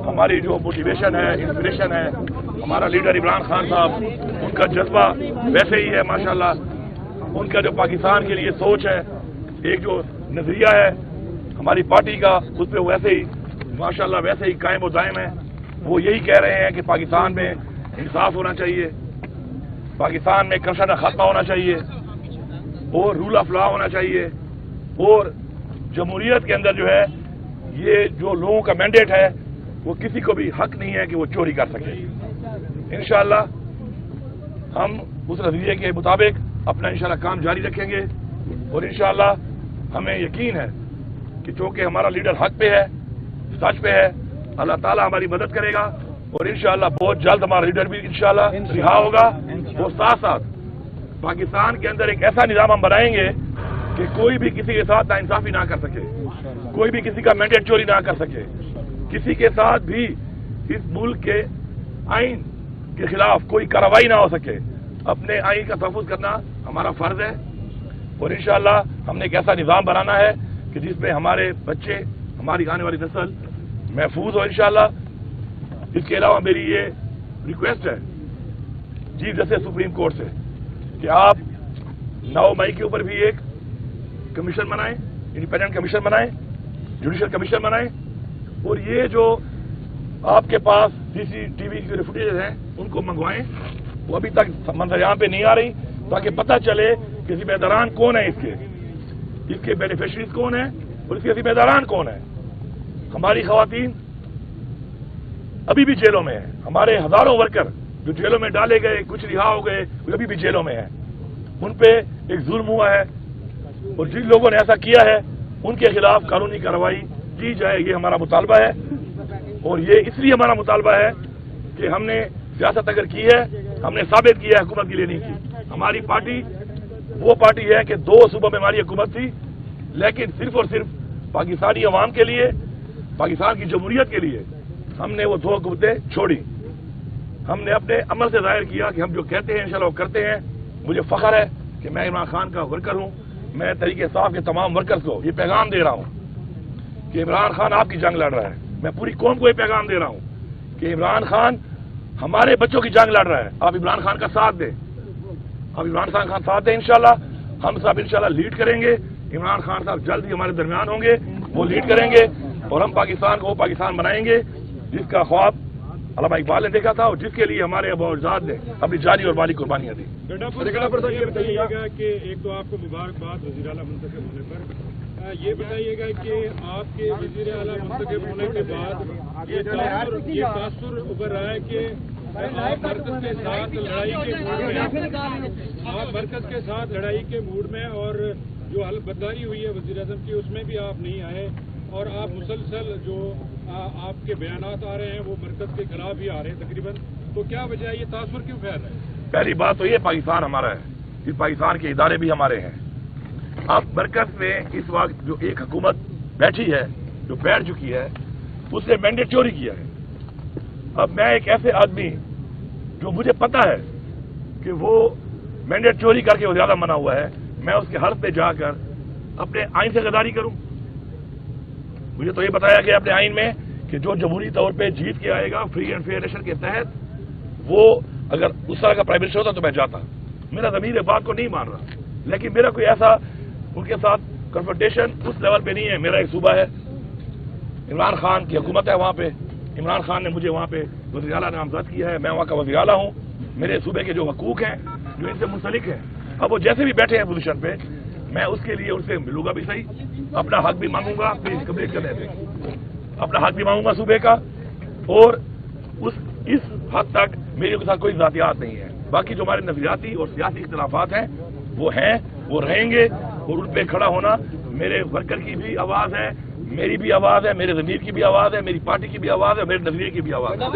ہماری جو موٹیویشن ہے، انسپریشن ہے، ہمارا لیڈر عمران خان صاحب، ان کا جذبہ ویسے ہی ہے ماشاءاللہ. ان کا جو پاکستان کے لیے سوچ ہے، ایک جو نظریہ ہے ہماری پارٹی کا، اس پہ ویسے ہی ماشاءاللہ ویسے ہی قائم و دائم ہے. وہ یہی کہہ رہے ہیں کہ پاکستان میں انصاف ہونا چاہیے، پاکستان میں کرپشن کا خاتمہ ہونا چاہیے، اور رول آف لا ہونا چاہیے، اور جمہوریت کے اندر جو ہے یہ جو لوگوں کا مینڈیٹ ہے وہ کسی کو بھی حق نہیں ہے کہ وہ چوری کر سکے. انشاءاللہ ہم اس نظریے کے مطابق اپنا انشاءاللہ کام جاری رکھیں گے، اور انشاءاللہ ہمیں یقین ہے کہ چونکہ ہمارا لیڈر حق پہ ہے، سچ پہ ہے، اللہ تعالیٰ ہماری مدد کرے گا، اور انشاءاللہ بہت جلد ہمارا لیڈر بھی انشاءاللہ رہا ہوگا. اور ساتھ ساتھ پاکستان کے اندر ایک ایسا نظام ہم بنائیں گے کہ کوئی بھی کسی کے ساتھ ناانصافی نہ کر سکے، کوئی بھی کسی کا مینڈیٹ چوری نہ کر سکے، کسی کے ساتھ بھی اس ملک کے آئین کے خلاف کوئی کارروائی نہ ہو سکے. اپنے آئین کا تحفظ کرنا ہمارا فرض ہے، اور انشاءاللہ ہم نے ایک ایسا نظام بنانا ہے کہ جس میں ہمارے بچے، ہماری آنے والی نسل محفوظ ہو انشاءاللہ. اس کے علاوہ میری یہ ریکویسٹ ہے چیف جسٹس سپریم کورٹ سے کہ آپ 9 مئی کے اوپر بھی ایک کمیشن بنائیں، انڈیپینڈنٹ کمیشن بنائیں، جوڈیشل کمیشن بنائیں، اور یہ جو آپ کے پاس CCTV کی جو فوٹیجز ہیں ان کو منگوائیں. وہ ابھی تک منظر پہ نہیں آ رہی، تاکہ پتہ چلے کہ ذمہ داران کون ہیں، اس کے بینیفیشریز کون ہیں، اور اس کے ذمہ داران کون ہیں. ہماری خواتین ابھی بھی جیلوں میں ہیں، ہمارے ہزاروں ورکر جو جیلوں میں ڈالے گئے، کچھ رہا ہو گئے، وہ ابھی بھی جیلوں میں ہیں. ان پہ ایک ظلم ہوا ہے، اور جن لوگوں نے ایسا کیا ہے ان کے خلاف قانونی کارروائی کی جائے، یہ ہمارا مطالبہ ہے. اور یہ اس لیے ہمارا مطالبہ ہے کہ ہم نے سیاست اگر کی ہے، ہم نے ثابت کیا ہے حکومت کے لیے نہیں کی. ہماری پارٹی وہ پارٹی ہے کہ 2 صوبوں میں ہماری حکومت تھی، لیکن صرف اور صرف پاکستانی عوام کے لیے، پاکستان کی جمہوریت کے لیے ہم نے وہ 2 حکومتیں چھوڑی. ہم نے اپنے عمل سے ظاہر کیا کہ ہم جو کہتے ہیں انشاءاللہ وہ کرتے ہیں. مجھے فخر ہے کہ میں عمران خان کا ورکر ہوں. میں تحریک انصاف کے تمام ورکرز کو یہ پیغام دے رہا ہوں کہ عمران خان آپ کی جنگ لڑ رہا ہے. میں پوری قوم کو یہ پیغام دے رہا ہوں کہ عمران خان ہمارے بچوں کی جنگ لڑ رہا ہے. آپ عمران خان کا ساتھ دیں، آپ عمران خان کا ساتھ دیں. انشاءاللہ ہم سب انشاءاللہ لیڈ کریں گے. عمران خان صاحب جلد ہی ہمارے درمیان ہوں گے، وہ لیڈ کریں گے، اور ہم پاکستان کو وہ پاکستان بنائیں گے جس کا خواب علامہ اقبال نے دیکھا تھا، اور جس کے لیے ہمارے ابا اجداد نے اپنی جانی اور مالی قربانیاں دی. یہ بتائیے گا کہ ایک تو آپ کو مبارکباد وزیر اعلیٰ منتخب ہونے پر، یہ بتائیے گا کہ آپ کے وزیر اعلیٰ منتخب ہونے کے بعد یہ تاثر ابھر رہا ہے کہ آپ مرکز کے ساتھ لڑائی کے موڈ میں، آپ مرکز کے ساتھ لڑائی کے موڈ میں، اور جو حلف برداری ہوئی ہے وزیر اعظم کی اس میں بھی آپ نہیں آئے، اور آپ مسلسل جو آپ کے بیانات آ رہے ہیں وہ مرکز کے خلاف ہی آ رہے ہیں تقریباً. تو کیا وجہ ہے، یہ تاثر کیوں پھیل رہا ہے؟ پہلی بات تو یہ پاکستان ہمارا ہے، اس پاکستان کے ادارے بھی ہمارے ہیں. اب مرکز میں اس وقت جو ایک حکومت بیٹھی ہے، جو بیٹھ چکی ہے، اس نے مینڈیٹ چوری کیا ہے. اب میں ایک ایسے آدمی جو مجھے پتا ہے کہ وہ مینڈیٹ چوری کر کے وہ زیادہ منع ہوا ہے، میں اس کے حلف پہ جا کر اپنے آئین سے غداری کروں؟ مجھے تو یہ بتایا گیا اپنے آئین میں کہ جو جمہوری طور پہ جیت کے آئے گا فری اینڈ فیئر الیکشن کے تحت، وہ اگر اس طرح کا پرائم منسٹر ہوتا تو میں جاتا. میرا ضمیر بات کو نہیں مان رہا، لیکن میرا کوئی ایسا ان کے ساتھ کنفرنٹیشن اس لیول پہ نہیں ہے. میرا ایک صوبہ ہے، عمران خان کی حکومت ہے وہاں پہ، عمران خان نے مجھے وہاں پہ وزیر اعلیٰ نامزد کیا ہے، میں وہاں کا وزیر اعلیٰ ہوں. میرے صوبے کے جو حقوق ہیں جو ان سے منسلک ہیں، اب وہ جیسے بھی بیٹھے ہیں پوزیشن پہ، میں اس کے لیے ان سے ملوں گا بھی صحیح، اپنا حق بھی مانگوں گا. پلیز کمپلیٹ کرنے دیں، اپنا حق بھی مانگوں گا صوبے کا، اور اس حد تک میرے کے ساتھ کوئی ذاتیات نہیں ہے. باقی جو ہمارے نظریاتی اور سیاسی اختلافات ہیں وہ رہیں گے، اور ان پہ کھڑا ہونا میرے ورکر کی بھی آواز ہے، میری بھی آواز ہے، میرے ضمیر کی بھی آواز ہے، میری پارٹی کی بھی آواز ہے، میرے نظریے کی بھی آواز ہے.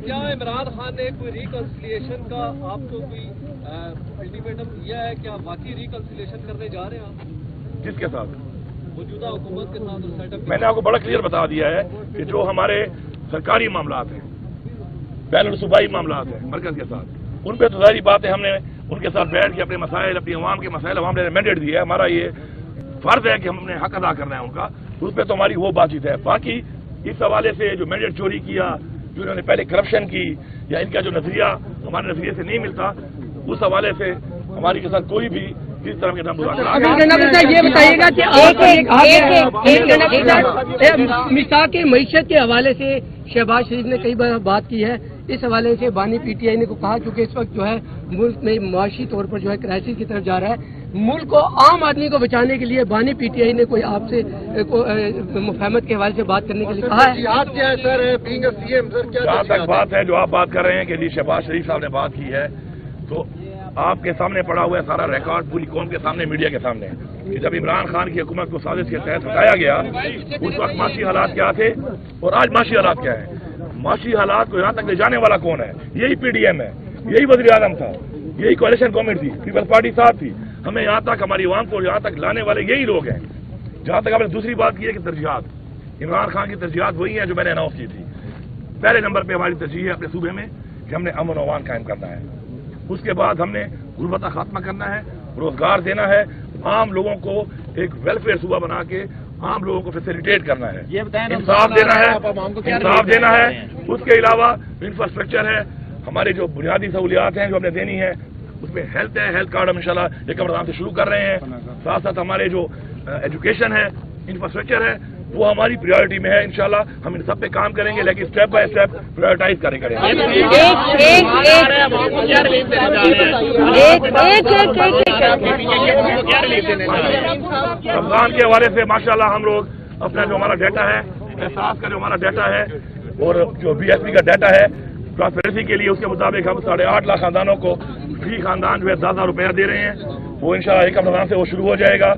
کیا عمران خان نے کوئی ریکنسیلیشن کا آپ کو کوئی الٹیمیٹم دیا ہے؟ کیا واقعی ریکنسیلیشن کرنے جا رہے ہیں آپ؟ کس کے ساتھ؟ موجودہ حکومت کے ساتھ اور سیٹ اپ؟ میں نے آپ کو بڑا کلیئر بتا دیا ہے کہ جو ہمارے سرکاری معاملات ہیں، بین الصوبائی معاملات ہیں مرکز کے ساتھ، ان پہ تو ظاہری بات ہے ہم نے ان کے ساتھ بیٹھ کے اپنے مسائل، اپنی عوام کے مسائل، عوام نے مینڈیٹ دیا ہے. ہمارا یہ فرض ہے کہ ہم نے حق ادا کرنا ہے ان کا. اس پہ تو ہماری وہ بات چیت ہے. باقی اس حوالے سے جو مینڈیٹ چوری کیا، جو انہوں نے پہلے کرپشن کی، یا ان کا جو نظریہ ہمارے نظریے سے نہیں ملتا، اس حوالے سے ہماری کے ساتھ کوئی بھی کس طرح کے نام یہ بتائیے گا کہ مساق معیشت کے حوالے سے شہباز شریف نے کئی بار بات کی ہے. اس حوالے سے بانی پی ٹی آئی نے کو کہا کیونکہ اس وقت جو ہے ملک میں معاشی طور پر جو ہے کرائسس کی طرف جا رہا ہے. ملک کو، عام آدمی کو بچانے کے لیے بانی پی ٹی آئی نے کوئی آپ سے مفاہمت کے حوالے سے بات کرنے کے لیے کہا ہے؟ جہاں تک بات ہے جو آپ بات کر رہے ہیں کہ جی شہباز شریف صاحب نے بات کی ہے، تو آپ کے سامنے پڑا ہوا ہے سارا ریکارڈ پوری قوم کے سامنے، میڈیا کے سامنے، کہ جب عمران خان کی حکومت کو سازش کے تحت ہٹایا گیا اس وقت معاشی حالات کیا تھے اور آج معاشی حالات کیا ہیں. معاشی حالات کو یہاں تک لے جانے والا کون ہے؟ یہی پی ڈی ایم ہے، یہی وزیر اعظم تھا، یہی کوalition گورنمنٹ تھی، پیپلز پارٹی ساتھ تھی. ہمیں یہاں تک، ہماری عوام کو یہاں تک لانے والے یہی لوگ ہیں. جہاں تک آپ نے دوسری بات کی ہے کہ ترجیحات، عمران خان کی ترجیحات وہی ہیں جو میں نے اناؤنس کی تھی. پہلے نمبر پہ ہماری ترجیح ہے اپنے صوبے میں کہ ہم نے امن و امان قائم کرنا ہے. اس کے بعد ہم نے غربت کا خاتمہ کرنا ہے، روزگار دینا ہے، عام لوگوں کو ایک ویلفیئر صوبہ بنا کے عام لوگوں کو فیسیلیٹیٹ کرنا ہے، انصاف دینا ہے، انصاف دینا ہے. اس کے علاوہ انفراسٹرکچر ہے، ہمارے جو بنیادی سہولیات ہیں جو ہم نے دینی ہے، اس میں ہیلتھ ہے، ہیلتھ کارڈ ہم انشاءاللہ 1 رمضان سے شروع کر رہے ہیں. ساتھ ساتھ ہمارے جو ایجوکیشن ہے، انفراسٹرکچر ہے، وہ ہماری پریورٹی میں ہے. انشاءاللہ ہم ان سب پہ کام کریں گے، لیکن اسٹیپ بائی اسٹیپ پرائیورٹائز کریں گے. رمضان کے حوالے سے ماشاءاللہ ہم لوگ اپنا جو ہمارا ڈیٹا ہے، احساس کا جو ہمارا ڈیٹا ہے اور جو بی ایس پی کا ڈیٹا ہے ٹرانسپیرنسی کے لیے، اس کے مطابق ہم 8.5 لاکھ خاندانوں کو فی خاندان جو ہے 10,000 روپیہ دے رہے ہیں. وہ انشاءاللہ 1 رمضان سے وہ شروع ہو جائے گا.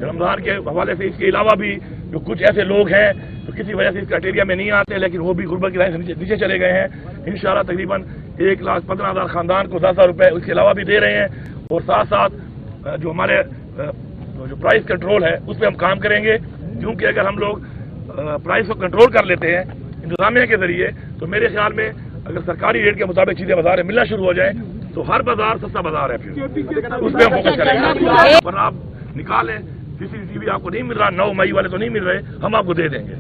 رمضان کے حوالے سے اس کے علاوہ بھی جو کچھ ایسے لوگ ہیں جو کسی وجہ سے اس کرائٹیریا میں نہیں آتے لیکن وہ بھی غربت کی لائن سے نیچے چلے گئے ہیں، انشاءاللہ تقریباً 1,15,000 خاندان کو 10,000 روپے اس کے علاوہ بھی دے رہے ہیں. اور ساتھ ساتھ جو ہمارے جو پرائز کنٹرول ہے اس پہ ہم کام کریں گے، کیونکہ اگر ہم لوگ پرائز کو کنٹرول کر لیتے ہیں انتظامیہ کے ذریعے تو میرے خیال میں اگر سرکاری ریٹ کے مطابق چیزیں بازار میں ملنا شروع ہو جائیں تو ہر بازار سستا بازار ہے. پھر اس پہ ہم فوکس کریں گے. پر آپ نکالیں CCTV آپ کو نہیں مل رہا، 9 مئی والے تو نہیں مل رہے، ہم آپ کو دے دیں گے.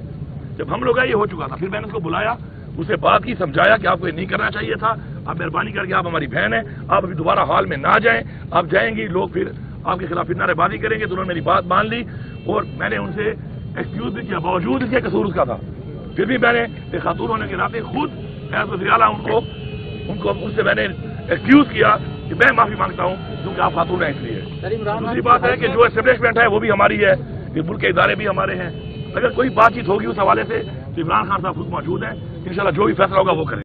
جب ہم لوگ یہ ہو چکا تھا، پھر میں نے اس کو بلایا، اسے بات کی، سمجھایا کہ آپ کو یہ نہیں کرنا چاہیے تھا. آپ مہربانی کر کے، آپ ہماری بہن ہیں، آپ ابھی دوبارہ حال میں نہ جائیں. آپ جائیں گی لوگ پھر آپ کے خلاف نعرے بازی کریں گے. تو انہوں نے میری بات مان لی اور میں نے ان سے ایکسکیوز بھی کیا، باوجود اس کے قصور اس کا تھا. پھر بھی میں نے ایک خاتون ہونے کے ناطے خود ایز وزیر اعلیٰ ان کو ان سے میں نے ایکسکیوز کیا کہ میں معافی مانگتا ہوں کیونکہ آپ خاتون ہیں اس لیے. دوسری بات ہے کہ جو اسٹیبلشمنٹ ہے وہ بھی ہماری ہے، یہ ملک کے ادارے بھی ہمارے ہیں. اگر کوئی بات چیت ہوگی اس حوالے سے تو عمران خان صاحب خود موجود ہیں، انشاءاللہ جو بھی فیصلہ ہوگا وہ کریں.